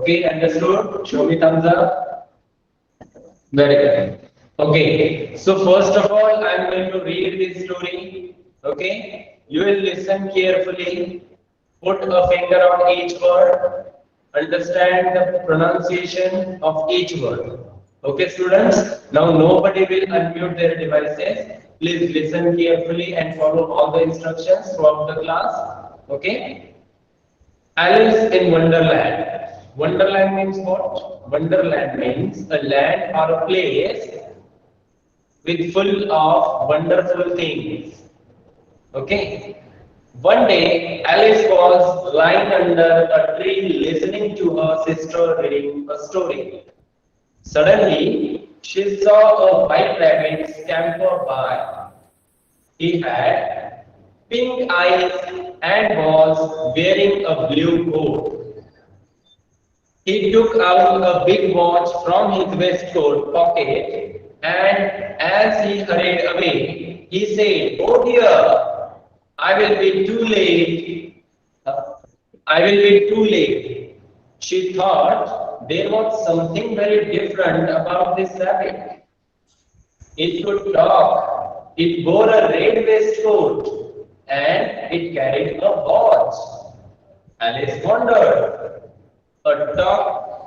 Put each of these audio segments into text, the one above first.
Okay, understood? Show me thumbs up. Very good. Okay, so first of all, I am going to read this story. Okay, you will listen carefully, put a finger on each word, understand the pronunciation of each word. Okay, students, now nobody will unmute their devices. Please listen carefully and follow all the instructions throughout the class. Okay. Alice in Wonderland. Wonderland means what? Wonderland means a land or a place with full of wonderful things. Okay. One day, Alice was lying under a tree listening to her sister reading a story. Suddenly, she saw a white rabbit scamper by. He had pink eyes and was wearing a blue coat. He took out a big watch from his waistcoat pocket and as he hurried away, he said, "Oh dear, I will be too late. I will be too late." She thought there was something very different about this rabbit. It could talk, it wore a red waistcoat, and it carried a watch. Alice wondered.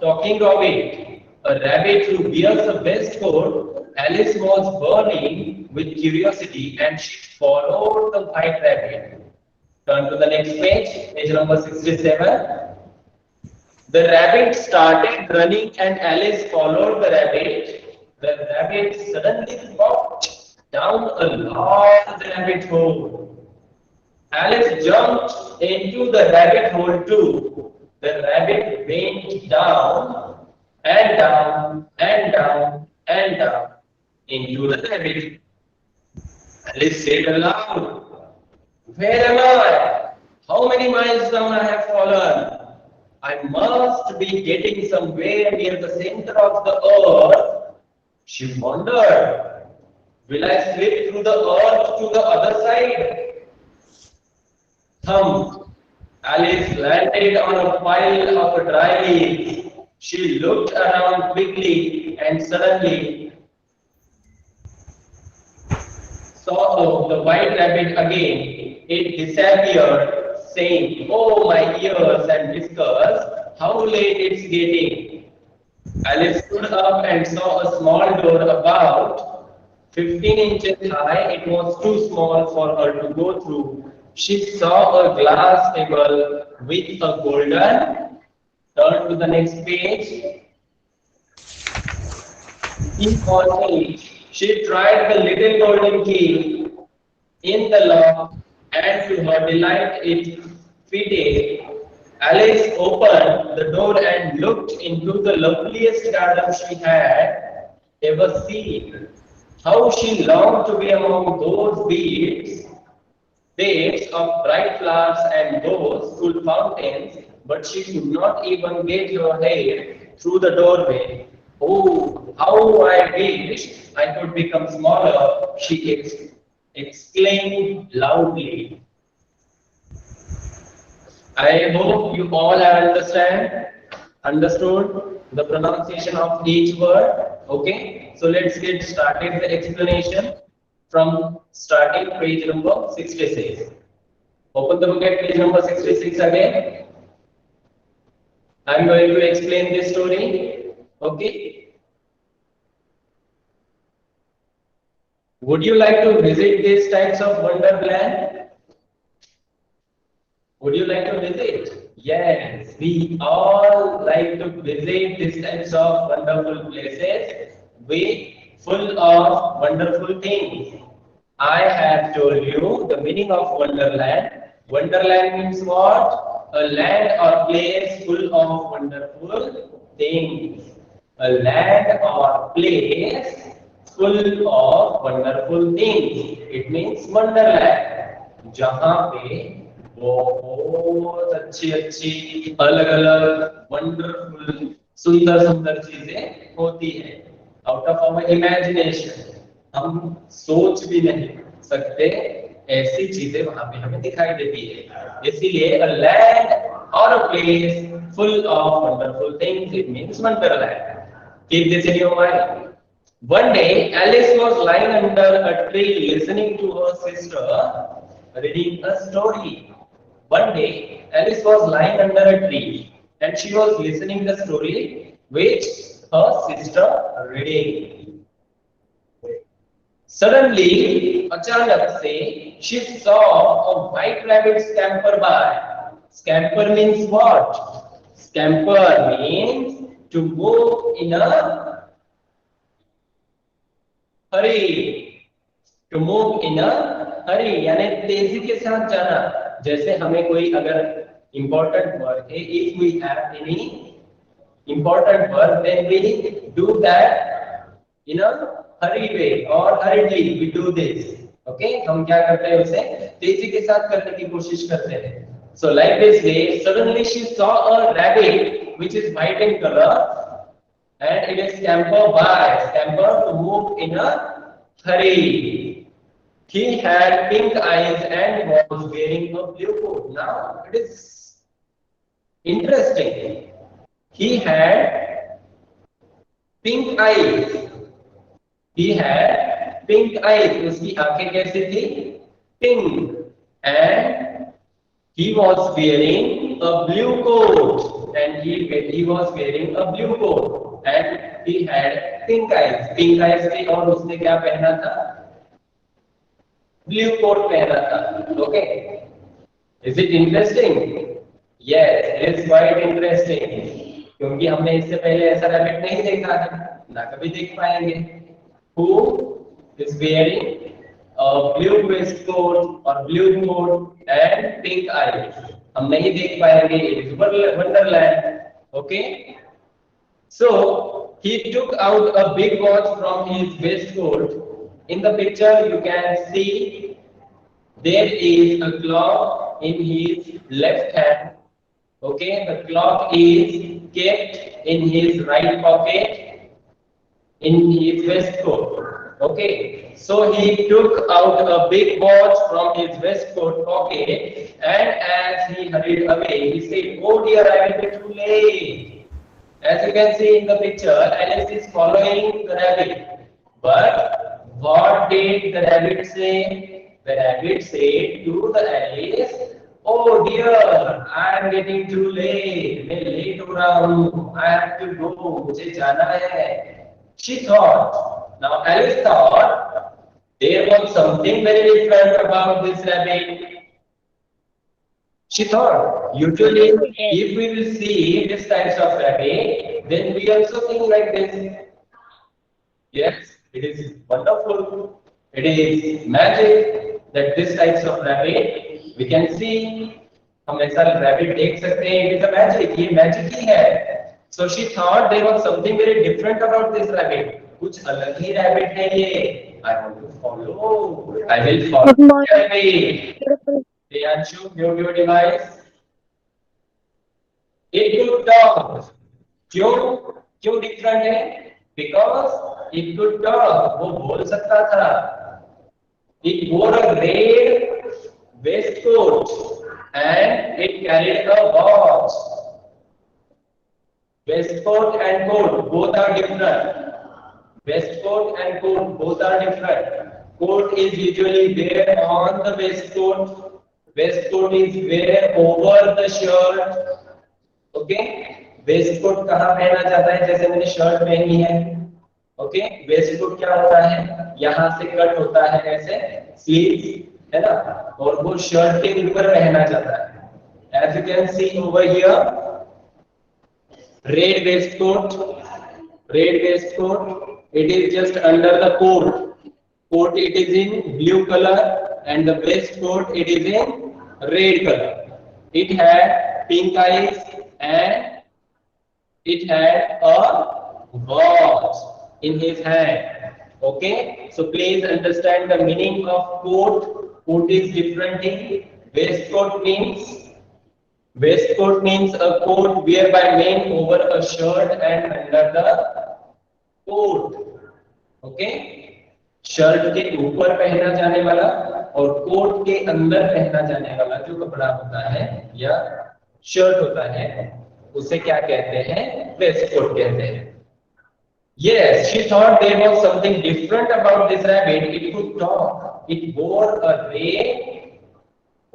Talking of it, a rabbit who wears a waistcoat, Alice was burning with curiosity and she followed the white rabbit. Turn to the next page, page number 67. The rabbit started running and Alice followed the rabbit. The rabbit suddenly dropped down a large rabbit hole. Alice jumped into the rabbit hole too. The rabbit went down and down and down and down into the rabbit. Alice said aloud, "Where am I? How many miles down I have fallen? I must be getting somewhere near the center of the earth." She wondered, "Will I slip through the earth to the other side?" Thump! Alice landed on a pile of dry leaves. She looked around quickly and suddenly saw the white rabbit again. It disappeared, saying, "Oh, my ears and whiskers, how late it's getting." Alice stood up and saw a small door about 15 inches high. It was too small for her to go through. She saw a glass table with a golden. Turn to the next page. Key on it. She tried the little golden key in the lock, and to her delight, it fitted. Alice opened the door and looked into the loveliest garden she had ever seen. How she longed to be among those beds of bright flowers and those cool fountains, but she could not even get her head through the doorway. "Oh, how I wish I could become smaller," she exclaimed loudly. I hope you all have understood the pronunciation of each word. Okay, so let's get started the explanation from starting page number 66. Open the book at page number 66 again. I'm going to explain this story. Okay. Would you like to visit these types of wonderland? Would you like to visit? Yes, we all like to visit these types of wonderful places with full of wonderful things. I have told you the meaning of wonderland. Wonderland means what? A land or place full of wonderful things. A land or place full of wonderful things. It means wonderland. जहाँ पे बहुत अच्छी अच्छी अलग अलग wonderful सुंदर सुंदर चीजें होती है आउट ऑफ आवर इमेजिनेशन हम सोच भी नहीं सकते ऐसी चीजें वहां पे हमें दिखाई देती है। इसीलिए a land or a place full of wonderful things, it means wonderland. Keep this in your mind. One day, Alice was lying under a tree listening to her sister reading a story. One day, Alice was lying under a tree and she was listening the story which her sister reading. Suddenly, अचानक से, she saw a white rabbit scamper by. Scamper means what? Scamper means to move in a hurry. To move in a hurry यानी तेजी के साथ जाना। जैसे हमें कोई अगर important work है, if we have any important work, then we do that in a hurry way or hurriedly we do this. Okay, हम क्या करते हैं उसे तेजी के साथ करने की कोशिश करते हैं. So like this way, suddenly she saw a rabbit which is white in color and it is scamper to move in a hurry. He had pink eyes and was wearing a blue coat. Now it is interesting. He had pink eyes. He had pink eyes. उसकी आंखें कैसी थी? Pink. And he was wearing a blue coat. And he was wearing a blue coat. And he had pink eyes. Pink eyes थी और उसने क्या पहना था? Blue coat पहना था. Okay. Is it interesting? Yes, it is quite interesting. क्योंकि हमने इससे पहले ऐसा रैबिट नहीं देखा है, ना कभी देख पाएंगे. Who is wearing a blue waistcoat or blue coat and pink eyes? हम नहीं देख पाएंगे. It is Wonderland. Okay. So he took out a big watch from his waistcoat. In the picture, you can see there is a clock in his left hand. Okay, the clock is kept in his right pocket in his waistcoat. Okay, so he took out a big watch from his waistcoat pocket and as he hurried away, he said, "Oh dear, I will be too late." As you can see in the picture, Alice is following the rabbit. But what did the rabbit say? The rabbit said to the Alice, "Oh dear, I am getting too late. मैं late हो रहा हूँ. I have to go. मुझे जाना है." She thought. Now Alice thought there was something very different about this rabbit. She thought usually if we will see this types of rabbit, then we also think like this. Yes, it is wonderful. It is magic that this types of rabbit we can see. हम ऐसा rabbit देख सकते हैं. It is a magic. ये magic ही है. So she thought there was something very different about this rabbit. कुछ अलग ही rabbit है ये. I want to follow. I will follow rabbit. Priyanshu, mute your device. It could talk. क्यों? क्यों different है? Because it could talk. वो बोल सकता था. It wore a red waistcoat and it carried a watch. Waistcoat and coat both are different. Waistcoat and coat both are different. Coat is usually wear on the waistcoat. Waistcoat is wear over the shirt. Okay? Waistcoat कहाँ पहना जाता है? जैसे मैंने shirt पहनी है. Okay, Westcott क्या होता है? यहाँ से कट होता है ऐसे स्लीव्स, है ना, और वो शर्ट के ऊपर पहना जाता है. As you can see over here, red waistcoat, it is just under the coat. Coat it is in blue color and the waistcoat it is in red color. It had pink eyes and it had a watch in his hand. Okay, so please understand the meaning of coat. Coat is different thing. Waistcoat means a coat wear by men over a shirt and under the coat. Okay, shirt के ऊपर पहना जाने वाला और coat के अंदर पहना जाने वाला जो कपड़ा होता है या शर्ट होता है उसे क्या कहते हैं? वेस्ट कोट कहते हैं। Yes, she thought there was something different about this rabbit. It could talk. It wore a red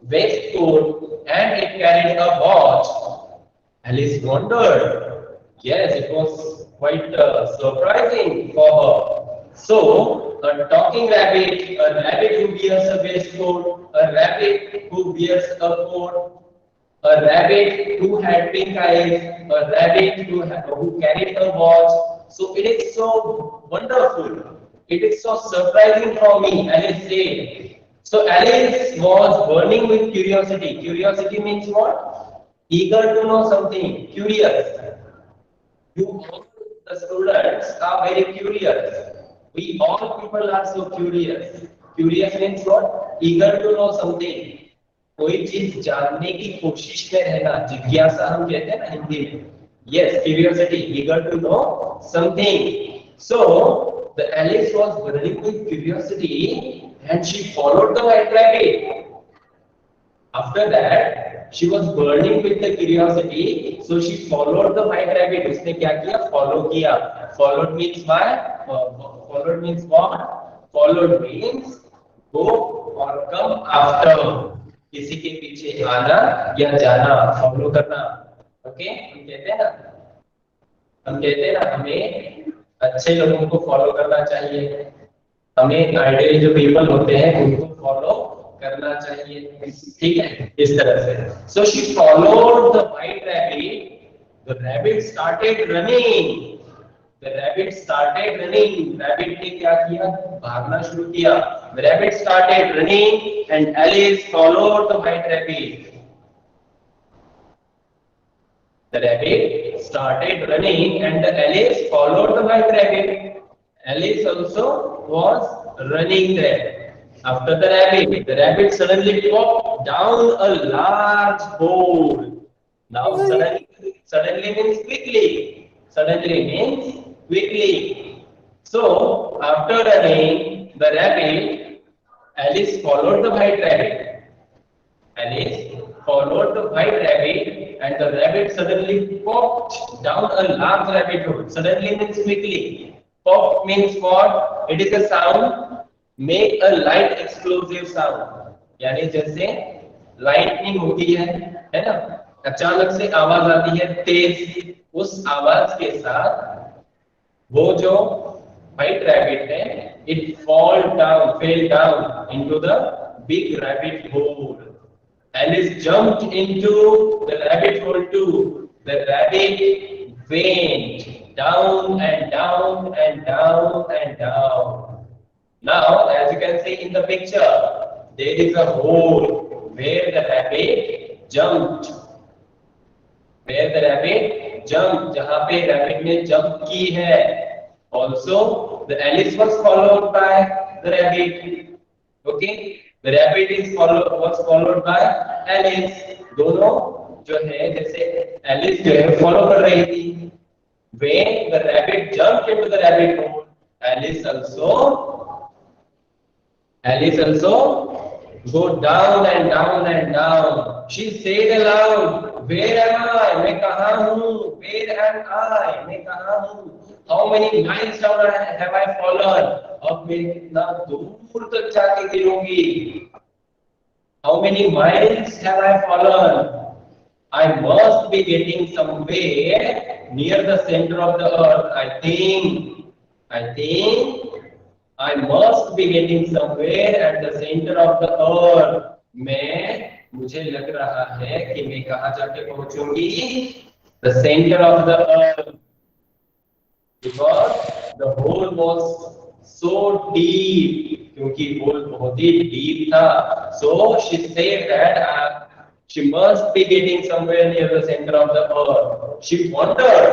waistcoat and it carried a watch. Alice wondered. Yes, it was quite surprising for her. So, a talking rabbit, a rabbit who wears a waistcoat, a rabbit who wears a coat, a rabbit who had pink eyes, a rabbit who carried a watch. So it is so wonderful. It is so surprising for me, Alice said. So Alice was burning with curiosity. Curiosity means what? Eager to know something, curious. You all, the students, are very curious. We all people are so curious. Curious means what? Eager to know something. कोई चीज जानने की कोशिश में रहना, जिज्ञासा हम कहते हैं ना हिंदी में. Yes, curiosity, eager to know something. So the Alice was burning with curiosity and she followed the white rabbit. After that, she was burning with the curiosity, so she followed the white rabbit. उसने क्या किया? Follow किया. Followed means what? Followed means what? Followed means go or come after. किसी के पीछे आना या जाना, follow करना. Okay? हम कहते हैं ना हमें अच्छे लोगों को फॉलो करना चाहिए, हमें आइडियल जो पीपल होते हैं उनको फॉलो करना चाहिए. ठीक है, इस तरह से. So she followed the white rabbit. The rabbit started running. The rabbit started running. Rabbit ने क्या किया? भागना शुरू किया. The rabbit started running and Alice followed the white rabbit. The rabbit started running and the Alice followed the white rabbit. Alice also was running there. After the rabbit suddenly popped down a large hole. Now suddenly means quickly. Suddenly means quickly. So after running, the rabbit, Alice followed the white rabbit. Alice followed the white rabbit and the rabbit suddenly popped down a large rabbit hole. Suddenly means quickly. Pop means what? It is a sound. Make a light explosive sound. यानी जैसे lightning होती है ना? अचानक से आवाज आती है तेज. उस आवाज के साथ वो जो white rabbit है, it fell down into the big rabbit hole. Alice jumped into the rabbit hole too. The rabbit went down and down and down and down. Now, as you can see in the picture, there is a hole where the rabbit jumped. Where the rabbit jumped, जहाँ पे rabbit ने jump की है. Also, the Alice was followed by the rabbit. Okay. The rabbit was followed by Alice. दोनों जो है जैसे Alice जो है follow कर रही थी. When the rabbit jumped into the rabbit hole, Alice also go down and down and down. She said aloud, "Where am I? मैं कहाँ हूँ? Where am I? मैं कहाँ हूँ? How many miles have I fallen? अब मैं कितना दूर तक जाके गिरूंगी? How many miles have I fallen? I must be getting somewhere near the center of the earth. I think I must be getting somewhere at the center of the earth. मुझे लग रहा है कि मैं कहाँ जाके पहुंचूंगी? The center of the earth. Because the hole was so deep, क्योंकि whole बहुत ही deep था. So she said that she must be getting somewhere near the center of the earth. She wondered,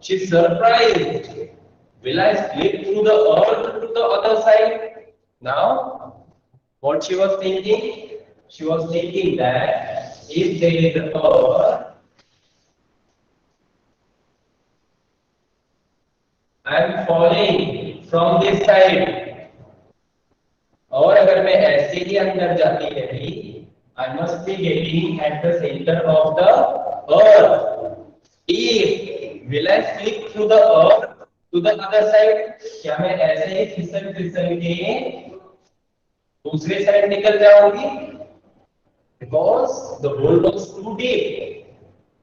she surprised, will I slip through the earth to the other side? Now, what she was thinking? She was thinking that if there is a earth, I am falling from this side. के अंदर जाती रही, I must be getting at the center of the earth. If will I slip through the earth to the other side? क्या मैं ऐसे ही फिसल फिसल के दूसरे साइड निकल जाऊंगी? Because the hole was too deep.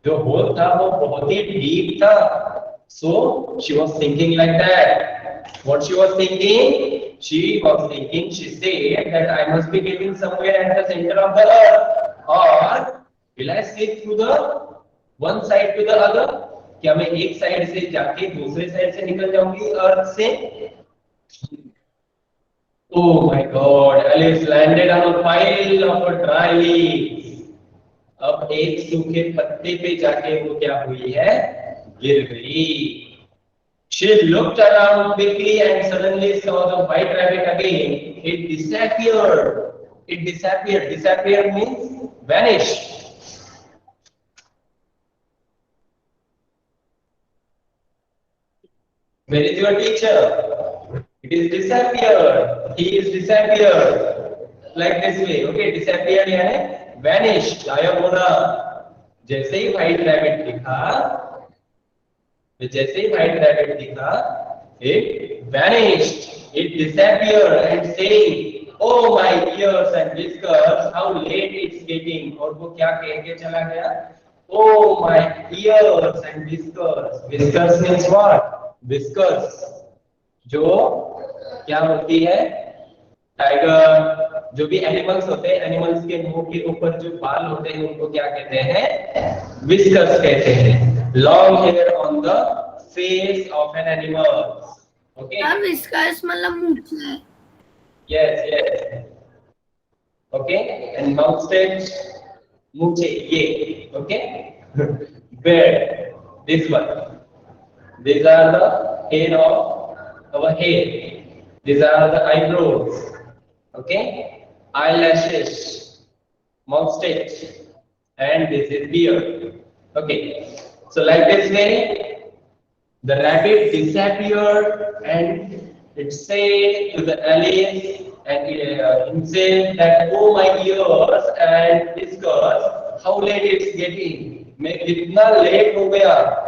जो होल था वो बहुत ही डीप था. So she was thinking like that. What she was thinking? She was thinking, she said that I must be getting somewhere at the center of the earth, or will I slip through the one side to the other? क्या मैं एक side से जाके दूसरे side से निकल जाऊंगी अर्थ से? Oh my God! Alice landed on a pile of dry leaves. अब एक सूखे पत्ते पे जाके वो क्या हुई है? गिर गई. She looked around quickly and suddenly saw the white rabbit again. It disappeared. It disappeared. Disappeared means vanish. Where is your teacher? It is disappeared. He is disappeared. Like this way. Okay, disappeared यानी vanish. गायब होना. जैसे ही white rabbit दिखा, जैसे ही white rabbit दिखा, it vanished, it disappeared and saying, oh my ears and whiskers, how late it's getting. और वो क्या कह के चला गया? Oh my ears and whiskers. Whiskers means what? Whiskers जो क्या होती है? टाइगर, जो भी एनिमल्स होते हैं, एनिमल्स के मुंह के ऊपर जो बाल होते हैं उनको क्या कहते हैं? विस्कर्स कहते हैं. Long hair on the face of an animal. Okay, whiskers मतलब मूंछ है. Yes yes. Okay, and mouth stretch मूंछे ये. Okay, bed this one. These are the hair of our head. These are the eyebrows. Okay, eyelashes, moustache, and this is beard. Okay, so like this way, the rabbit disappeared, and it said to the Alice and it said that, oh my ears and whiskers, how late it's getting. मैं कितना late हो गया.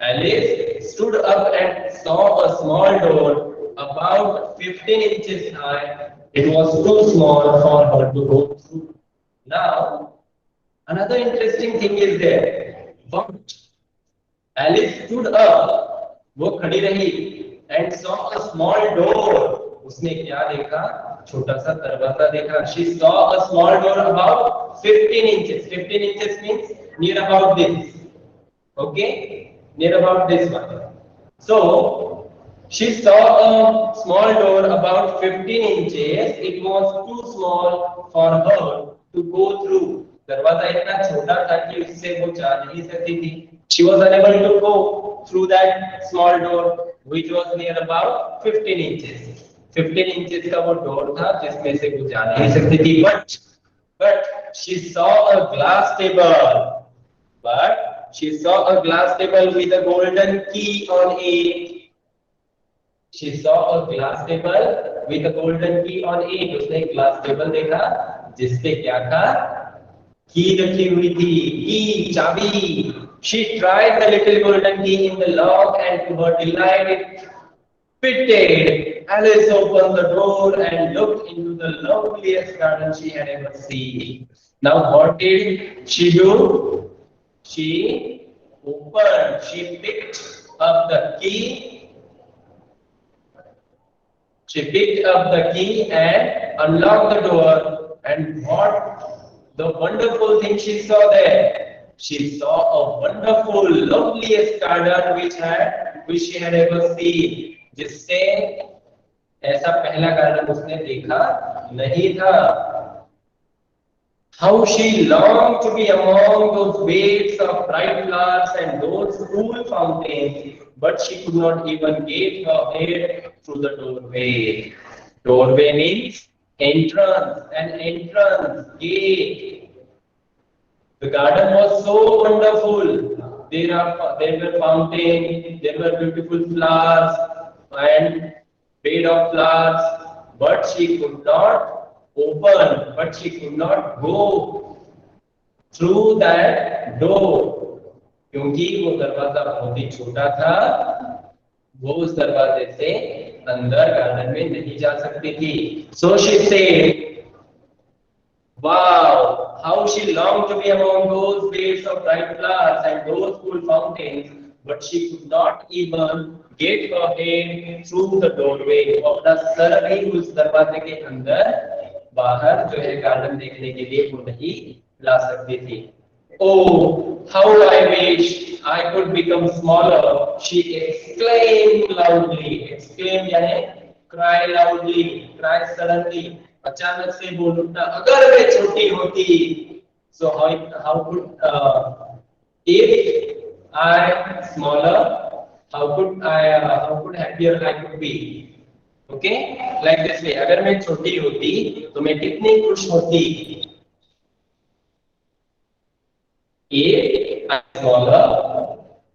Alice stood up and saw a small door about 15 inches high. It was too small for her to go through. Now, another interesting thing is there. But Alice stood up, वो खड़ी रही, and saw a small door. उसने क्या देखा? छोटा सा दरवाजा देखा. She saw a small door about 15 inches. 15 inches means near about this. Okay? Near about this one. So she saw a small door about 15 inches. It was too small for her to go through. दरवाजा इतना छोटा था कि उससे वो जा नहीं सकती थी. She was unable to go through that small door, which was near about 15 inches. 15 inches का वो door था जिसमें से वो जा नहीं सकती थी. But she saw a glass table. But she saw a glass table with a golden key on it. She saw a glass table with a golden key on it. उसने एक glass table देखा जिसपे क्या था? की रखी हुई थी. की, चाबी. She tried the little golden key in the lock, and to her delight it fitted. Alice opened the door and looked into the loveliest garden she had ever seen. Now what did she do? She opened, she picked up the key. She picked up the key and unlocked the door. And what the wonderful thing she saw there? She saw a wonderful, loveliest garden which she had ever seen. जिससे ऐसा पहला garden उसने देखा नहीं था. How she longed to be among those waves of bright flowers and those cool fountains, but she could not even get her head through the doorway. Doorway means entrance, an entrance, gate. The garden was so wonderful. There were fountains, there were beautiful flowers and bed of flowers, but she could not open, but she could not go through that door. क्योंकि वो दरवाजा बहुत ही छोटा था, वो उस दरवाजे से अंदर गार्डन में नहीं जा सकती थी. So she said, wow, how she longed to be among those beds of bright flowers and those cool fountains, but she could not even get her head through the doorway. वो अपना sir भी उस दरवाजे के अंदर बाहर जो है गार्डन देखने के लिए वो नहीं ला सकती थी. Oh, how I wish I could become smaller, she exclaimed loudly. Exclaim यानी cry loudly, cry suddenly. अचानक से बोल उठना, अगर मैं छोटी होती. So how could if I smaller, how could happier I could be. Okay, like this way. अगर मैं छोटी होती तो मैं कितनी खुश होती. If I smaller,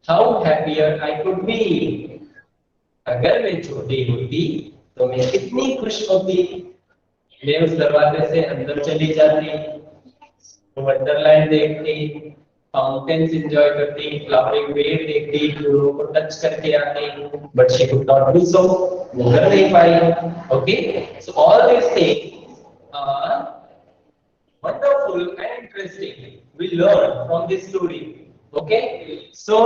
how happier I could be. अगर मैं छोटी होती तो मैं कितनी खुश होती. मैं उस दरवाजे से अंदर चली जाती, वंडरलैंड देखती, फाउंटेन्स एंजॉय करती, फ्लावरिंग बेड देखती, फूलों को टच करके आती. But she could not do so. वो कर नहीं पाई. Okay, so all this things are wonderful and interesting. We learn from this story. Okay, so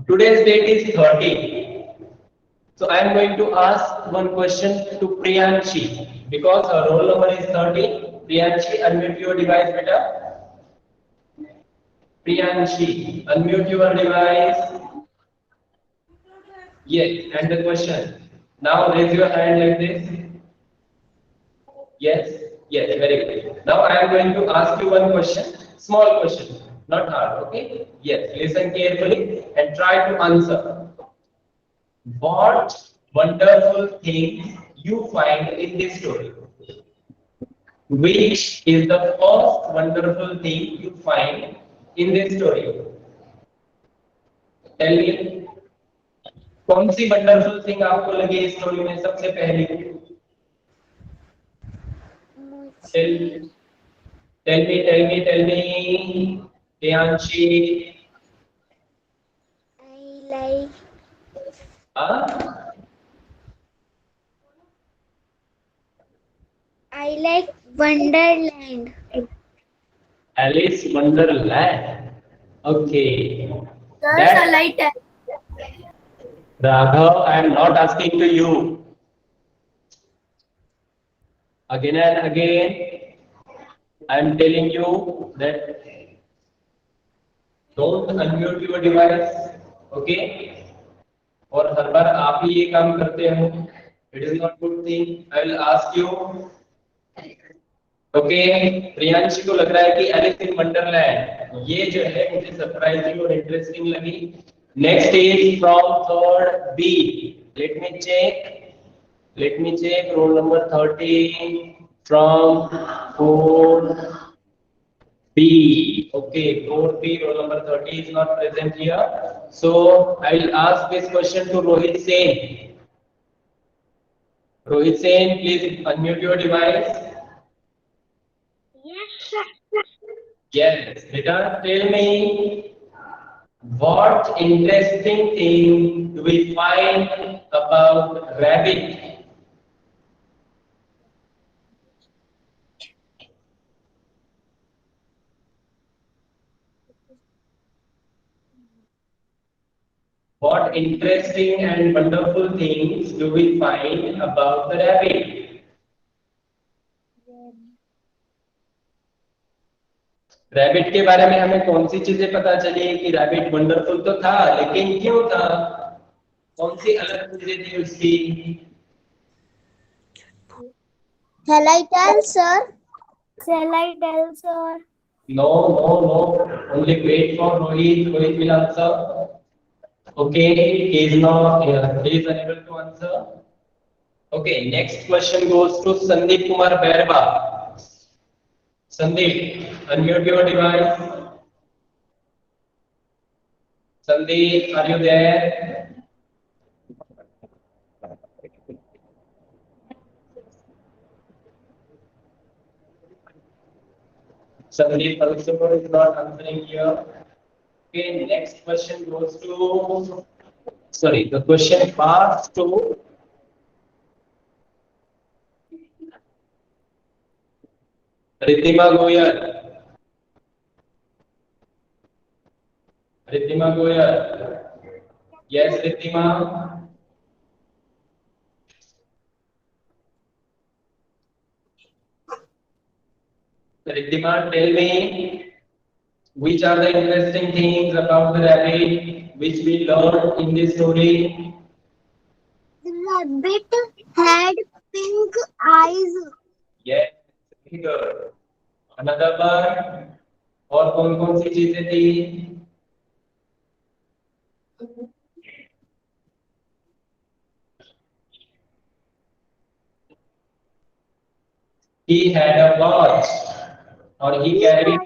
today's date is 30. So I am going to ask one question to Priyanshi because her roll number is 30. Priyanshi, unmute your device, beta. Priyanshi, unmute your device. Yes, and the question. Now raise your hand like this. Yes, yes, very good. Now I am going to ask you one question, small question, not hard, okay? Yes, listen carefully and try to answer. What wonderful things you find in this story? Which is the first wonderful thing you find in this story? Tell me. कौन सी wonderful thing आपको लगी इस story में सबसे पहली? Tell me, Priyanshi. I like Wonderland. Alice Wonderland. Okay. Sir, shall I tell? Raghav, I am not asking to you. Again and again, I am telling you that don't unmute your device. Okay? और हर बार आप ही ये काम करते हो. It is not good thing. I will ask you. Okay, Priyanshi को लग रहा है कि एलिस इन वंडरलैंड ये जो है मुझे सरप्राइजिंग और इंटरेस्टिंग लगी. Next is from third B. Let me check roll number 13 from 4B. okay, 4B roll number 30 is not present here, so I will ask this question to Rohit Sen. Please unmute your device. Yes, beta, tell me, what interesting thing do we find about rabbit? What interesting and wonderful things do we find about the rabbit? Rabbit के बारे में हमें कौन सी चीजें पता चली कि rabbit wonderful तो था, लेकिन क्यों था? कौन सी अलग चीजें थी उसकी? Shall I tell, sir? Shall I tell, sir? No. Only wait for Rohit. Rohit will answer. Okay, he is not here. He is unable to answer. Okay, next question goes to Sandeep Kumar Berba. Sandeep, unmute your device. Sandeep, are you there? Sandeep also is not answering here. Okay, next question goes to, sorry, the question passed to Riddhima Goyal. Riddhima Goyal. Yes, Riddhima. Riddhima, tell me which are the interesting things about the rabbit which we learned in this story. Rabbit had pink eyes. Yes, very good. Another one. और कौन कौन सी चीजें थी? He had a watch, or he carried.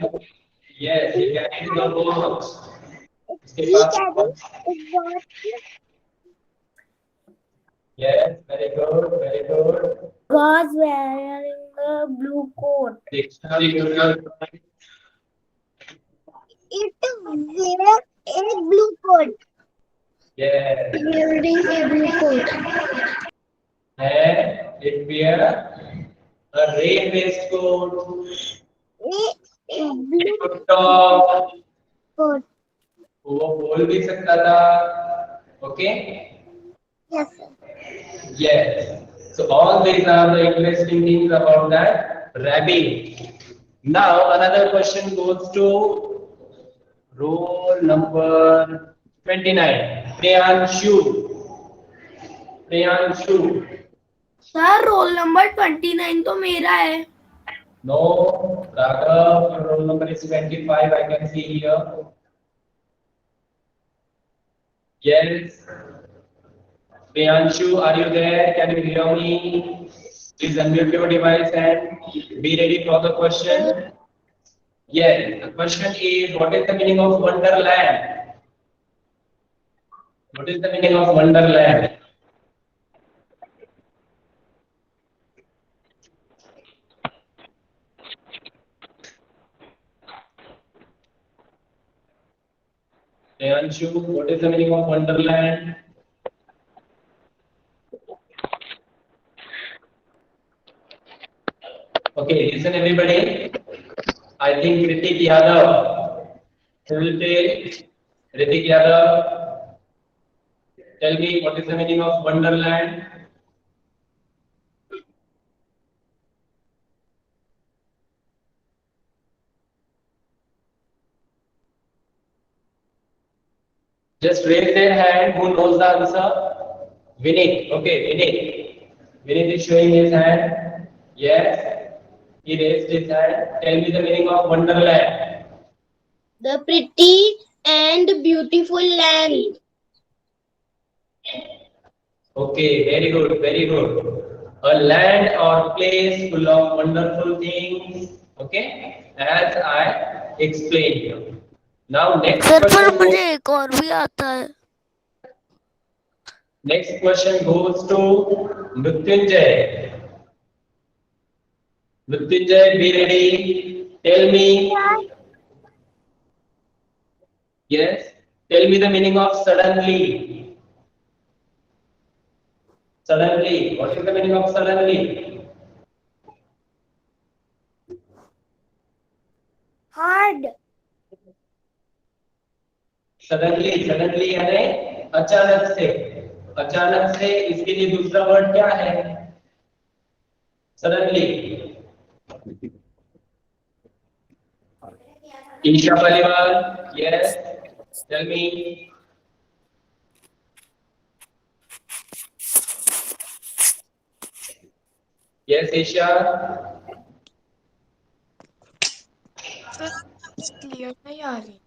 Yes, he carried the watch. उसके He pass carried watch. a watch. Yes, very good, very good. Was wearing a blue coat. Dictionary user. It wear a blue coat. Yes, Wearing a blue coat. and it wear a rain waistcoat. A blue Good talk. coat. वो बोल भी सकता था. Okay. Yes, sir. Yes. So all these are the interesting things about that rabbit. Now another question goes to roll number 29. Priyanshu. Priyanshu. Sir roll number 29 तो मेरा है. No, Raghav, your roll number is 25. I can see here. Yes. Priyanshu, are you there? Can you hear me? Please unmute your device and be ready for the question. Yes, the question is, what is the meaning of Wonderland? What is the meaning of Wonderland? Priyanshu, what is the meaning of Wonderland? Okay, listen everybody. I think Ritik Yadav will tell. Ritik Yadav, tell me what is the meaning of Wonderland? Just raise their hand who knows the answer. Vinit, okay, Vinit. Vinit is showing his hand. Yes, he raised his hand. Tell me the meaning of Wonderland. The pretty and beautiful land. Okay, very good, very good. A land or place full of wonderful things. Okay, as I explained here. Now next sir पर question. मुझे एक और भी आता है. Next question goes to Mrityunjay. Mrityunjay, be ready. Tell me. Yes. Tell me the meaning of suddenly. Suddenly. What is the meaning of suddenly? Hard. Suddenly यानी अचानक से इसके लिए दूसरा वर्ड क्या है? Suddenly. Isha Paliwal, yes. Tell me. Yes, Isha. Clear नहीं आ रही.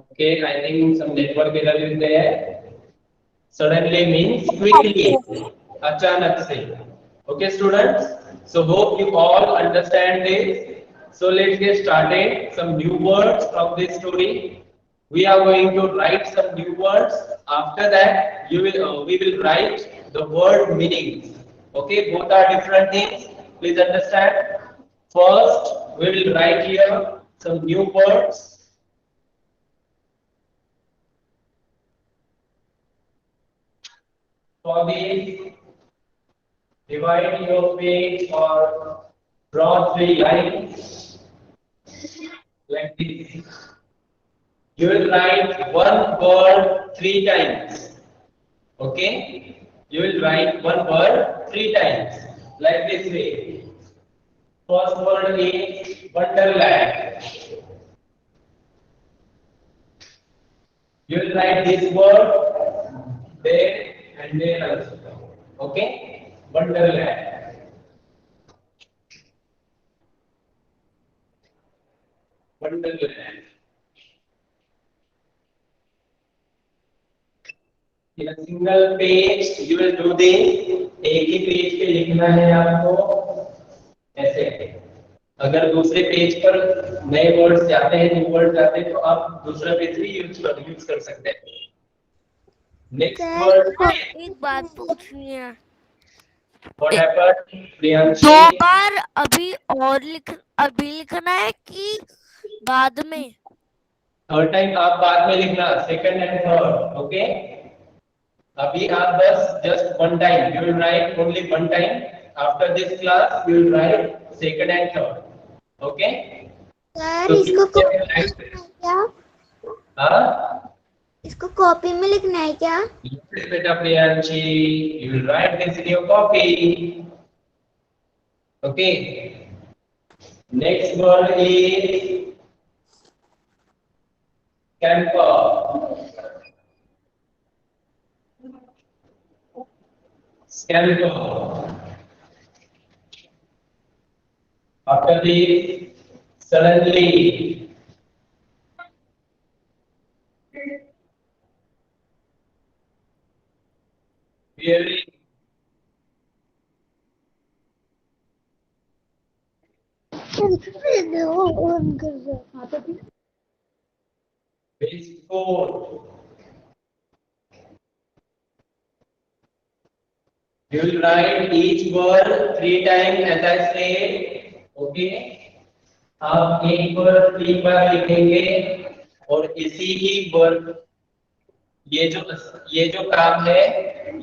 Okay, I think some network error is there. Suddenly means quickly, achanak se. Okay, students. So hope you all understand this. So let's get started. Some new words from this story. We are going to write some new words. After that, we will write the word meanings. Okay, both are different things. Please understand. First, we will write here some new words. For this, divide your page or draw three lines like this. You will write one word three times. Okay? You will write one word three times like this way. First word is Wonderland. You will write this word there and there also. Okay? Wonderland. Wonderland. In a single page, you will do this. एक ही page पे लिखना है आपको ऐसे। अगर दूसरे page पर नए वर्ड्स जाते हैं, न्यू वर्ड जाते हैं, तो आप दूसरा पेज भी यूज कर सकते हैं। नेक्स्ट वर्ड, एक बात पूछनी है। What happened Priyanshi? दो बार अभी लिखना है कि बाद में? थर्ड टाइम आप बाद में लिखना, सेकंड एंड थर्ड। ओके, अभी आप बस just one time, you will write only one time. After this class you will write second and third. Okay sir इसको कॉपी में लिखना है क्या? हाँ, इसको कॉपी में लिखना है क्या? yes बेटा Priyanshi, you will write this in your copy. Okay, next word is camper. Scamper. After this, suddenly. Wearing. Wasteful. You will write each word three times as I say. Okay. आप एक word तीन बार लिखेंगे और इसी ही word, ये जो काम है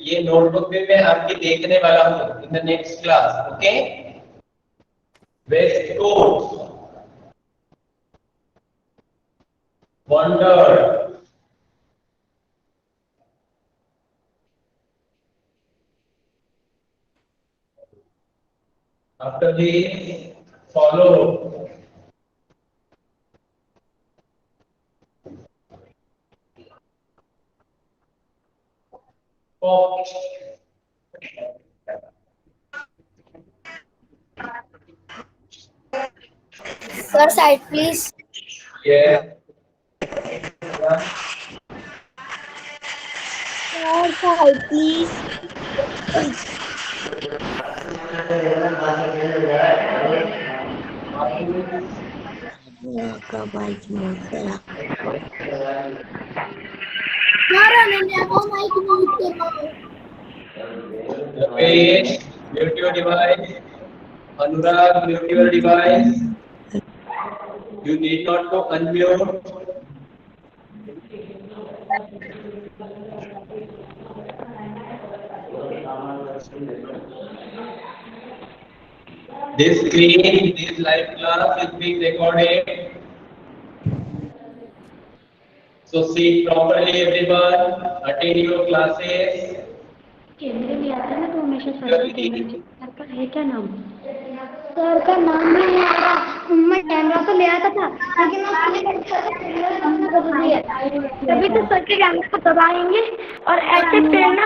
ये नोटबुक में मैं आपकी देखने वाला हूँ in the next class. Okay, waist coat, wonder, after this follow, pop, Sir, side please. yeah, Sir, side please. Ramesh, mute your device. Anurag, mute your device. You need not to unmute. This screen, this live class is being recorded. So sit properly everyone, attend your classes. कैमरे में आता है ना तो हमेशा sir का camera sir का है क्या नाम? सर का नाम नहीं आ रहा। मैं कैमरा तो ले आता था लेकिन तभी तो सर के कैमरे को दबाएंगे और ऐसे करना,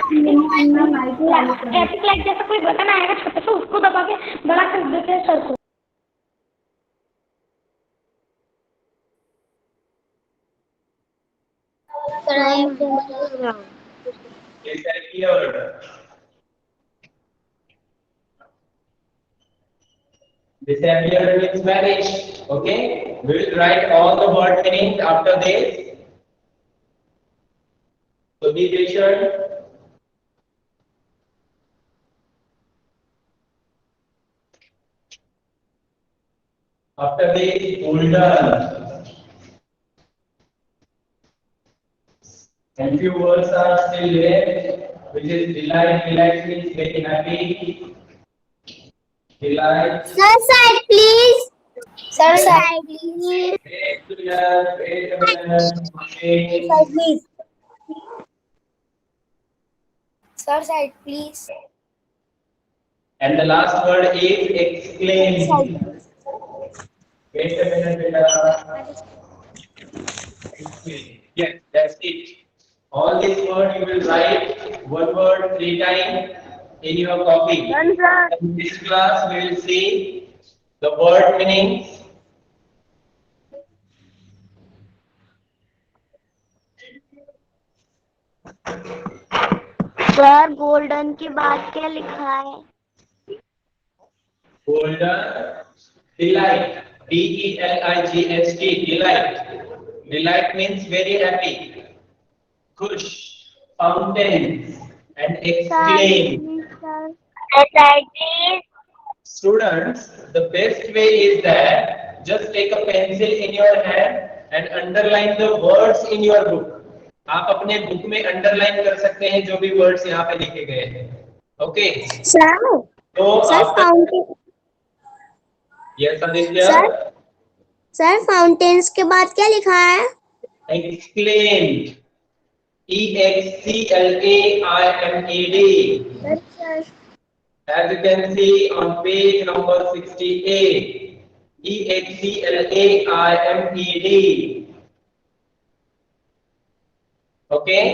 ऐसे लाइक जैसा कोई बटन आएगा छोटा सा उसको दबा के बड़ा कर देते हैं सर को। Disappeared. Disappeared means vanished. Okay, we will write all the word meanings after this. So be patient. After this, golden. And few words are still left, which is delight. Delight means very happy. Delight. Sir, side please. Sir, side please. Wait a minute, wait a minute. Okay. Side please. Sir, side please. And the last word is exclaim. Wait a minute, beta. Exclaim. Yes, that's it. All these words you will write one word 3 times in your copy. Done, sir. In this class, we will see the word meanings. Sir golden के बाद क्या लिखा है? Golden, delight. D-E-L-I-G-H-T, delight. Delight means very happy. Khush, fountains, and exclaim. Students, the best way is that just take a pencil in your hand and underline the words in your book. आप अपने book में underline कर सकते हैं जो भी words यहाँ पे लिखे गए हैं. ओके? सर तो sir fountain yes Aditya. Sir fountains के बाद क्या लिखा है? Exclaimed. E-X-C-L-A-I-M-E-D. As you can see on page number 68. E-X-C-L-A-I-M-E-D. Okay?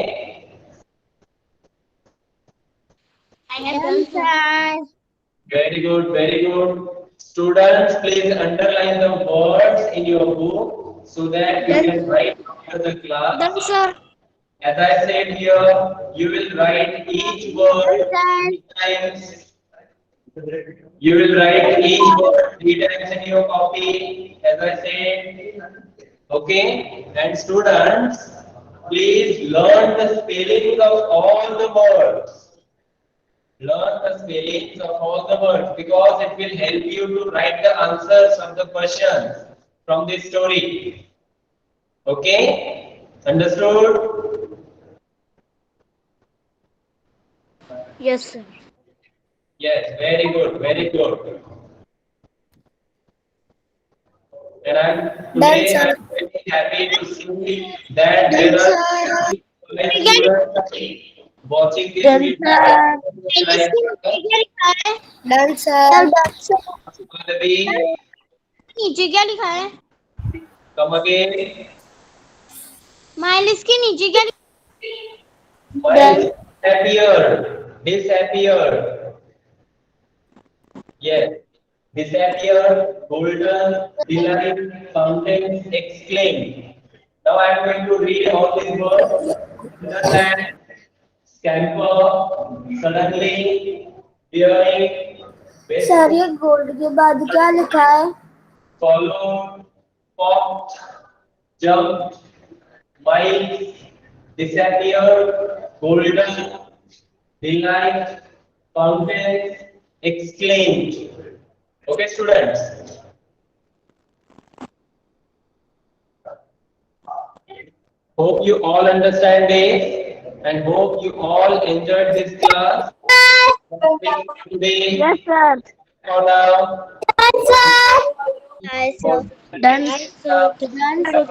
I have done, sir. Very good, very good. Students, please underline the words in your book so that you can write after the class. Done, sir. As I said here, you will write each word 3 times. You will write each word 3 times in your copy, as I said. Okay? And students, please learn the spelling of all the words. Learn the spellings of all the words because it will help you to write the answers of the questions from this story. Okay? Understood? Yes, sir. Yes, very good, very good. And I'm very happy to see that there are students watching this video. Done, sir. नीचे क्या लिखा है? Come again. Minus के नीचे क्या लिखा Disappeared. Yes. Disappeared, golden, delight, fountains, exclaim. Now I am going to read all these words. Understand, scamper, suddenly, daring, best, sir ये gold के बाद क्या लिखा है? followed, popped, jumped, miles, disappeared, golden, delight, fountains, exclaimed. Okay, students? Hope you all understand this and hope you all enjoyed this class. Today, Yes, sir. for now. Done, sir. Done, sir. Done, sir.